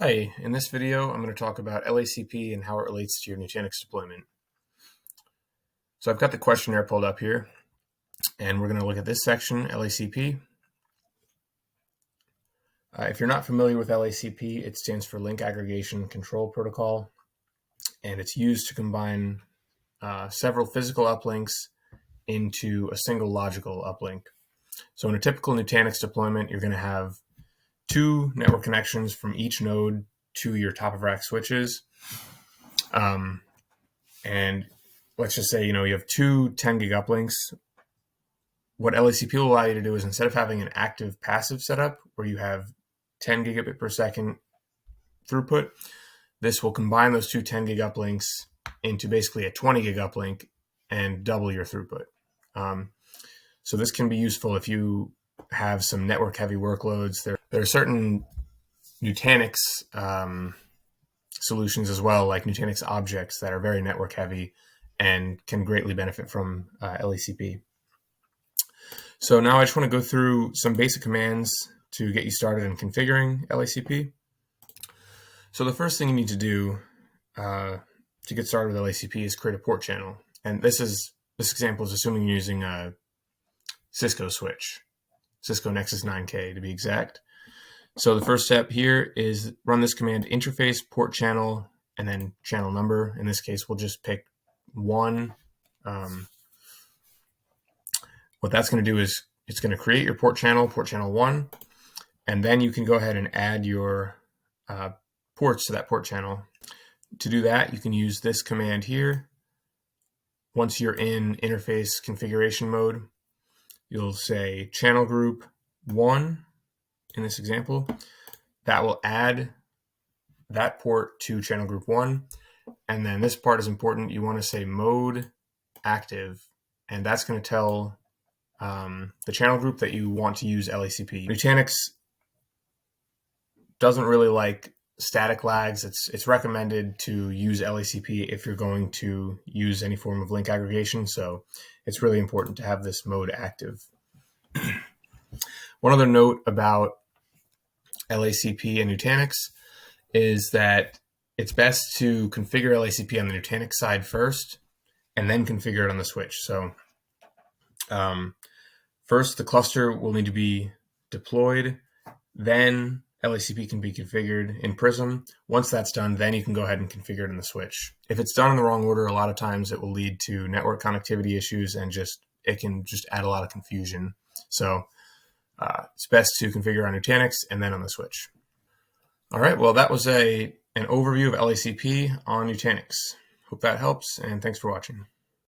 Hi, in this video I'm going to talk about LACP and how it relates to your Nutanix deployment. So I've got the questionnaire pulled up here, and we're going to look at this section, LACP. If you're not familiar with LACP, it stands for Link Aggregation Control Protocol, and it's used to combine several physical uplinks into a single logical uplink. So in a typical Nutanix deployment, you're going to have two network connections from each node to your top of rack switches. And let's just say, you have two 10 gig uplinks. What LACP will allow you to do is, instead of having an active passive setup where you have 10 gigabit per second throughput, this will combine those two 10 gig uplinks into basically a 20 gig uplink and double your throughput. So this can be useful if you have some network heavy workloads. There are certain Nutanix solutions as well, like Nutanix objects, that are very network heavy and can greatly benefit from LACP. So now I just want to go through some basic commands to get you started in configuring LACP. So the first thing you need to do to get started with LACP is create a port channel. And this example is assuming you're using a Cisco switch, Cisco Nexus 9K to be exact. So the first step here is run this command: interface port channel and then channel number. In this case, we'll just pick 1. What that's going to do is it's going to create your port channel 1, and then you can go ahead and add your ports to that port channel. To do that, you can use this command here. Once you're in interface configuration mode, you'll say channel group 1 in this example. That will add that port to channel group 1. And then this part is important. You want to say mode active, and that's going to tell the channel group that you want to use LACP. Nutanix doesn't really like static lags. It's recommended to use LACP if you're going to use any form of link aggregation. So it's really important to have this mode active. One other note about LACP and Nutanix is that it's best to configure LACP on the Nutanix side first and then configure it on the switch. So first, the cluster will need to be deployed, then LACP can be configured in Prism. Once that's done, then you can go ahead and configure it in the switch. If it's done in the wrong order, a lot of times it will lead to network connectivity issues, and it can just add a lot of confusion. So it's best to configure on Nutanix and then on the switch. All right, well, that was an overview of LACP on Nutanix. Hope that helps, and thanks for watching.